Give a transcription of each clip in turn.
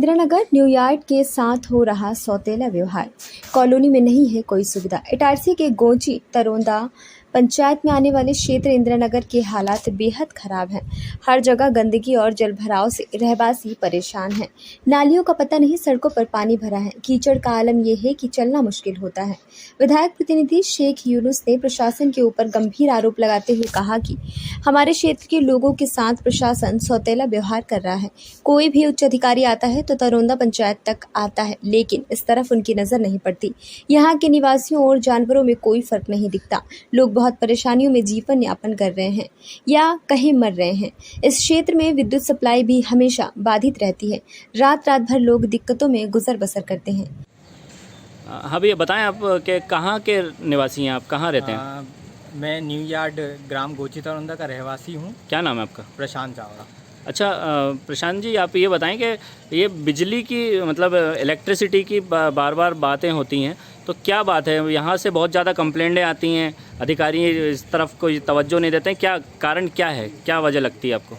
Indiranagar New York के साथ हो रहा सौतेला व्यवहार। कॉलोनी में नहीं है कोई सुविधा। इटारसी के गोची तरोंदा पंचायत में आने वाले क्षेत्र इंदिरानगर के हालात बेहद खराब हैं। हर जगह गंदगी और जलभराव से रहवासी परेशान हैं। नालियों का पता नहीं, सड़कों पर पानी भरा है। कीचड़ का आलम यह है कि चलना मुश्किल होता है। विधायक प्रतिनिधि शेख यूनुस ने प्रशासन के ऊपर गंभीर आरोप लगाते हुए कहा कि हमारे क्षेत्र के लोगों के साथ प्रशासन सौतेला व्यवहार कर रहा है। कोई भी उच्च अधिकारी आता है तो तरोंदा पंचायत तक आता है, लेकिन इस तरफ उनकी नजर नहीं पड़ती। यहाँ के निवासियों और जानवरों में कोई फर्क नहीं दिखता। लोग बहुत परेशानियों में जीवन यापन कर रहे हैं या कहीं मर रहे हैं। इस क्षेत्र में विद्युत सप्लाई भी हमेशा बाधित रहती है। रात रात भर लोग दिक्कतों में गुजर बसर करते हैं। हाँ भैया, बताएं आप के कहाँ के निवासी हैं, आप कहाँ रहते हैं? मैं न्यूयार्ड ग्राम गोची तरोंदा का रहवासी हूँ। क्या नाम है आपका? प्रशांत चावड़ा। अच्छा, प्रशांत जी, आप ये बताएं कि ये बिजली की मतलब इलेक्ट्रिसिटी की बार बार बातें होती हैं, तो क्या बात है? यहाँ से बहुत ज़्यादा कंप्लेंटें आती हैं, अधिकारी इस तरफ कोई तवज्जो नहीं देते हैं। क्या कारण क्या है, क्या वजह लगती है आपको?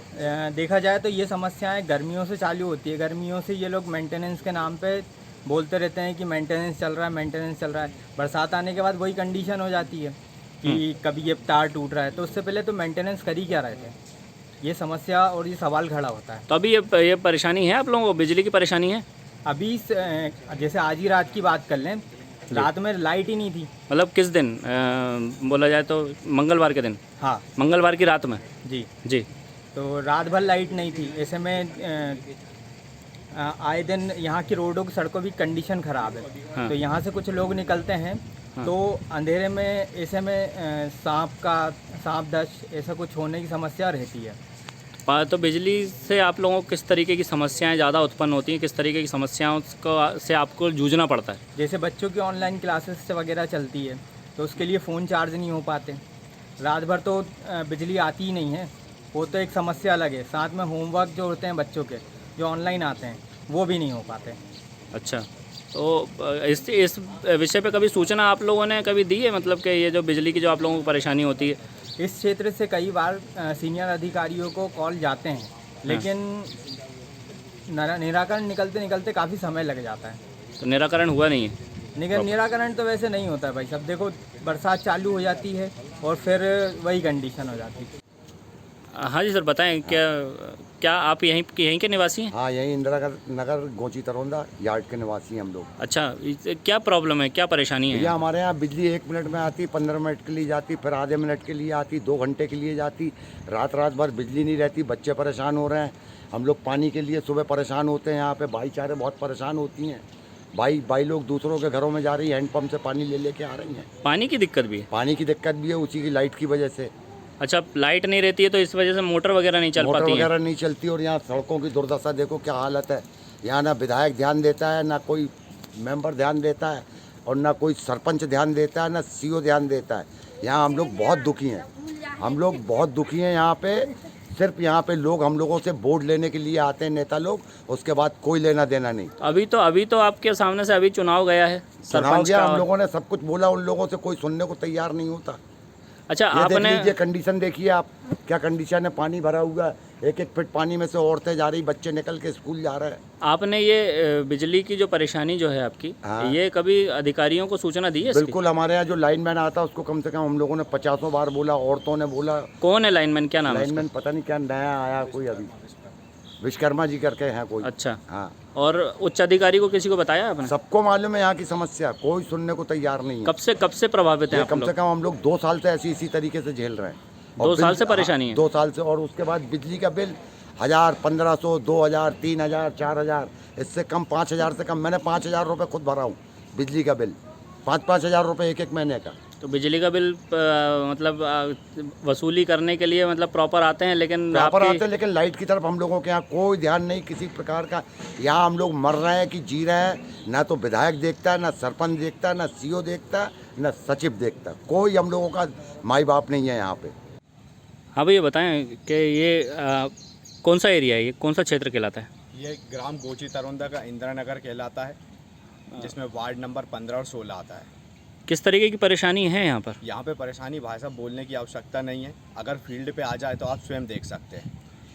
देखा जाए तो ये समस्याएं गर्मियों से चालू होती है। गर्मियों से ये लोग मेंटेनेंस के नाम पे बोलते रहते हैं कि मेंटेनेंस चल रहा है, मेंटेनेंस चल रहा है। बरसात आने के बाद वही कंडीशन हो जाती है कि कभी ये तार टूट रहा है, तो उससे पहले तो मेंटेनेंस कर ही क्या रहे थे? ये समस्या और ये सवाल खड़ा होता है। तो अभी ये परेशानी है आप लोगों को, बिजली की परेशानी है? अभी जैसे आज ही रात की बात कर लें, रात में लाइट ही नहीं थी। मतलब किस दिन बोला जाए तो मंगलवार के दिन? हाँ, मंगलवार की रात में। जी जी। तो रात भर लाइट नहीं थी। ऐसे में आए दिन यहाँ की रोडों की सड़कों की कंडीशन ख़राब है। हाँ। तो यहाँ से कुछ लोग निकलते हैं। हाँ। तो अंधेरे में ऐसे में सांप दस्त ऐसा कुछ होने की समस्या रहती है। तो बिजली से आप लोगों को किस तरीके की समस्याएं ज़्यादा उत्पन्न होती हैं, किस तरीके की समस्याओं से आपको जूझना पड़ता है? जैसे बच्चों की ऑनलाइन क्लासेस वगैरह चलती है, तो उसके लिए फ़ोन चार्ज नहीं हो पाते। रात भर तो बिजली आती ही नहीं है, वो तो एक समस्या अलग है। साथ में होमवर्क जो होते हैं बच्चों के, जो ऑनलाइन आते हैं, वो भी नहीं हो पाते। अच्छा, तो इस विषय पे कभी सूचना आप लोगों ने कभी दी है, मतलब कि ये जो बिजली की जो आप लोगों को परेशानी होती है? इस क्षेत्र से कई बार सीनियर अधिकारियों को कॉल जाते हैं, लेकिन निराकरण निकलते निकलते काफ़ी समय लग जाता है। तो निराकरण हुआ नहीं है? निराकरण तो वैसे नहीं होता है भाई साहब। देखो, बरसात चालू हो जाती है और फिर वही कंडीशन हो जाती है। हाँ जी सर, बताएं, क्या आप यहीं के निवासी हैं? हाँ, यहीं इंदिरानगर गोची तरोंदा यार्ड के निवासी हैं हम लोग। अच्छा, क्या प्रॉब्लम है, क्या परेशानी है? भैया, हमारे यहाँ बिजली 1 मिनट में आती, 15 मिनट के लिए जाती, फिर आधे मिनट के लिए आती, 2 घंटे के लिए जाती। रात रात भर बिजली नहीं रहती, बच्चे परेशान हो रहे हैं। हम लोग पानी के लिए सुबह परेशान होते हैं। यहाँ पे भाईचारे बहुत परेशान होती हैं। भाई लोग दूसरों के घरों में जा रही है, हैंडपम्प से पानी ले के आ रही हैं। पानी की दिक्कत भी है? पानी की दिक्कत भी है, उसी की लाइट की वजह से। अच्छा, लाइट नहीं रहती है तो इस वजह से मोटर वगैरह नहीं चल पाती है? मोटर वगैरह नहीं चलती। और यहाँ सड़कों की दुर्दशा देखो क्या हालत है। यहाँ ना विधायक ध्यान देता है, ना कोई मेंबर ध्यान देता है, और ना कोई सरपंच ध्यान देता है, ना सीओ ध्यान देता है। यहाँ हम लोग बहुत दुखी हैं। हम लोग बहुत दुखी हैं। यहाँ पे सिर्फ यहाँ पे लोग हम लोगों से वोट लेने के लिए आते हैं, नेता लोग, उसके बाद कोई लेना देना नहीं। अभी तो आपके सामने से अभी चुनाव गया है, चुनाव गया, हम लोगों ने सब कुछ बोला, उन लोगों से कोई सुनने को तैयार नहीं होता। अच्छा, ये आपने देख लीजिए कंडीशन, देखिए आप क्या कंडीशन है। पानी भरा हुआ है, 1-1 फीट पानी में से औरतें जा रही, बच्चे निकल के स्कूल जा रहे हैं। आपने ये बिजली की जो परेशानी जो है आपकी, हाँ। ये कभी अधिकारियों को सूचना दी है इसकी? बिल्कुल, हमारे यहाँ जो लाइनमैन आता है उसको कम से कम हम लोगों ने 50 बार बोला, औरतों ने बोला। कौन है लाइनमैन, क्या नाम है लाइनमैन पता नहीं क्या नया आया कोई, अभी विश्वकर्मा जी करके हैं कोई। अच्छा, हाँ। और उच्च अधिकारी को किसी को बताया आपने? सबको मालूम है यहाँ की समस्या, कोई सुनने को तैयार नहीं है। कब से प्रभावित हैं आप कम लोग? से कम हम लोग 2 साल से इसी तरीके से झेल रहे हैं। 2 साल से परेशानी है? 2 साल से। और उसके बाद बिजली का बिल 1000, 1500, 2000, 3000, 4000, इससे कम 5000 से कम। मैंने 5000 रुपये खुद भरा हूँ बिजली का बिल, 5-5 हज़ार रुपये एक महीने का। तो बिजली का बिल मतलब वसूली करने के लिए मतलब प्रॉपर आते हैं, लेकिन लाइट की तरफ हम लोगों के यहाँ कोई ध्यान नहीं किसी प्रकार का। यहाँ हम लोग मर रहे हैं कि जी रहे हैं, ना तो विधायक देखता है, ना सरपंच देखता है, ना सीओ देखता है, ना सचिव देखता है। कोई हम लोगों का माई बाप नहीं है यहाँ पे। हाँ भैया, बताएं कि ये कौन सा एरिया है, ये कौन सा क्षेत्र कहलाता है? ये ग्राम गोची तरोंदा का इंदिरानगर कहलाता है, जिसमें वार्ड नंबर 15 और 16 आता है। किस तरीके की परेशानी है यहाँ पर? यहाँ पे परेशानी भाई साहब बोलने की आवश्यकता नहीं है, अगर फील्ड पे आ जाए तो आप स्वयं देख सकते हैं।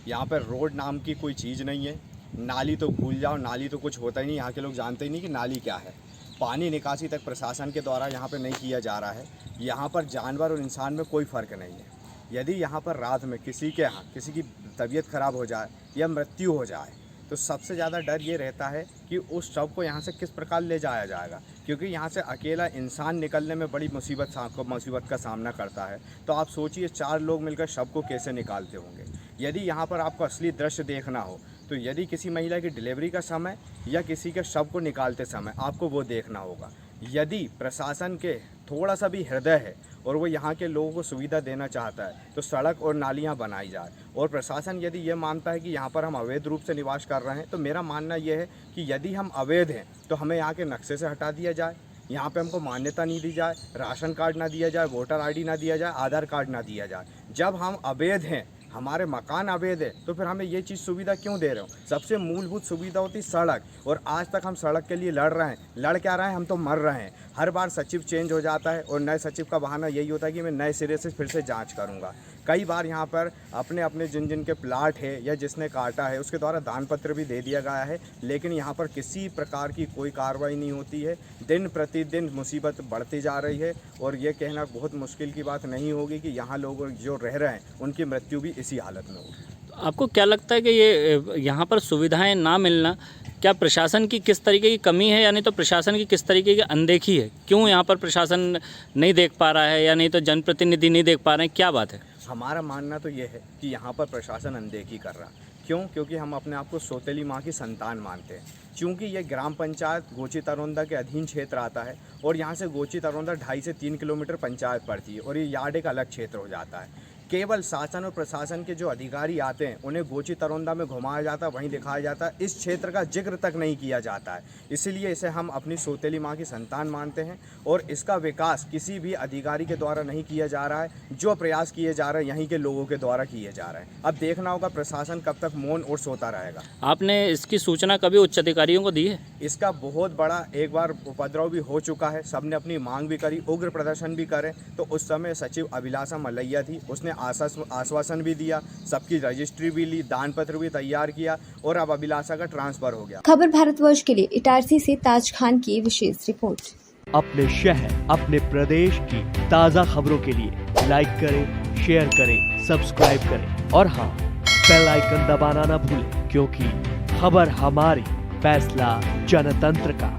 यहाँ पर रोड नाम की कोई चीज़ नहीं है। नाली तो भूल जाओ, नाली तो कुछ होता ही नहीं, यहाँ के लोग जानते ही नहीं कि नाली क्या है। पानी निकासी तक प्रशासन के द्वारा यहाँ पर नहीं किया जा रहा है। यहाँ पर जानवर और इंसान में कोई फ़र्क नहीं है। यदि यहाँ पर रात में किसी के यहाँ किसी की तबीयत ख़राब हो जाए या मृत्यु हो जाए तो सबसे ज़्यादा डर ये रहता है कि उस शव को यहाँ से किस प्रकार ले जाया जाएगा, क्योंकि यहाँ से अकेला इंसान निकलने में बड़ी मुसीबत का सामना करता है। तो आप सोचिए 4 लोग मिलकर शव को कैसे निकालते होंगे। यदि यहाँ पर आपको असली दृश्य देखना हो तो यदि किसी महिला की डिलीवरी का समय या किसी के शव को निकालते समय आपको वो देखना होगा। यदि प्रशासन के थोड़ा सा भी हृदय है और वो यहाँ के लोगों को सुविधा देना चाहता है तो सड़क और नालियाँ बनाई जाए। और प्रशासन यदि ये मानता है कि यहाँ पर हम अवैध रूप से निवास कर रहे हैं तो मेरा मानना ये है कि यदि हम अवैध हैं तो हमें यहाँ के नक्शे से हटा दिया जाए, यहाँ पे हमको मान्यता नहीं दी जाए, राशन कार्ड ना दिया जाए, वोटर आईडी ना दिया जाए, आधार कार्ड ना दिया जाए। जब हम अवैध हैं, हमारे मकान अवैध है, तो फिर हमें ये चीज़ सुविधा क्यों दे रहे हो? सबसे मूलभूत सुविधा होती सड़क, और आज तक हम सड़क के लिए लड़ रहे हैं। लड़ क्या रहे हैं? हम तो मर रहे हैं। हर बार सचिव चेंज हो जाता है और नए सचिव का बहाना यही होता है कि मैं नए सिरे से फिर से जांच करूंगा। कई बार यहाँ पर अपने अपने जिन के प्लाट है या जिसने काटा है उसके द्वारा दान पत्र भी दे दिया गया है, लेकिन यहाँ पर किसी प्रकार की कोई कार्रवाई नहीं होती है। दिन प्रतिदिन मुसीबत बढ़ती जा रही है और ये कहना बहुत मुश्किल की बात नहीं होगी कि यहाँ लोग जो रह रहे हैं उनकी मृत्यु भी इसी हालत में होगी। आपको क्या लगता है कि ये यहाँ पर सुविधाएं ना मिलना क्या प्रशासन की किस तरीके की कमी है, यानी तो प्रशासन की किस तरीके की अनदेखी है? क्यों यहाँ पर प्रशासन नहीं देख पा रहा है या नहीं तो जनप्रतिनिधि नहीं देख पा रहे हैं? क्या बात है? हमारा मानना तो ये है कि यहाँ पर प्रशासन अनदेखी कर रहा है। क्यों? क्योंकि हम अपने आप को सौतेली माँ की संतान मानते हैं। क्योंकि ये ग्राम पंचायत गोची तरोंदा के अधीन क्षेत्र आता है और यहाँ से गोची तरोंदा 2.5 से 3 किलोमीटर पंचायत पड़ती है और ये यार्ड एक अलग क्षेत्र हो जाता है। केवल शासन और प्रशासन के जो अधिकारी आते हैं उन्हें गोची तरोंदा में घुमाया जाता है, वहीं दिखाया जाता है। इस क्षेत्र का जिक्र तक नहीं किया जाता है। इसीलिए इसे हम अपनी सौतेली माँ की संतान मानते हैं और इसका विकास किसी भी अधिकारी के द्वारा नहीं किया जा रहा है। जो प्रयास किए जा रहे हैं यहीं के लोगों के द्वारा किए जा रहे हैं। अब देखना होगा प्रशासन कब तक मौन और सोता रहेगा। आपने इसकी सूचना कभी उच्च अधिकारियों को दी है? इसका बहुत बड़ा एक बार उपद्रव भी हो चुका है। सबने अपनी मांग भी करी, उग्र प्रदर्शन भी करे। तो उस समय सचिव अभिलाषा मलैया थी, उसने आश्वासन भी दिया, सबकी रजिस्ट्री भी ली, दान पत्र भी तैयार किया और अब अभिलाषा का ट्रांसफर हो गया। खबर भारतवर्ष के लिए इटारसी से ताज खान की विशेष रिपोर्ट। अपने शहर, अपने प्रदेश की ताज़ा खबरों के लिए लाइक करें, शेयर करें, सब्सक्राइब करें और हाँ, बेल आइकन दबाना ना भूलें, क्योंकि खबर हमारी, फैसला जनतंत्र का।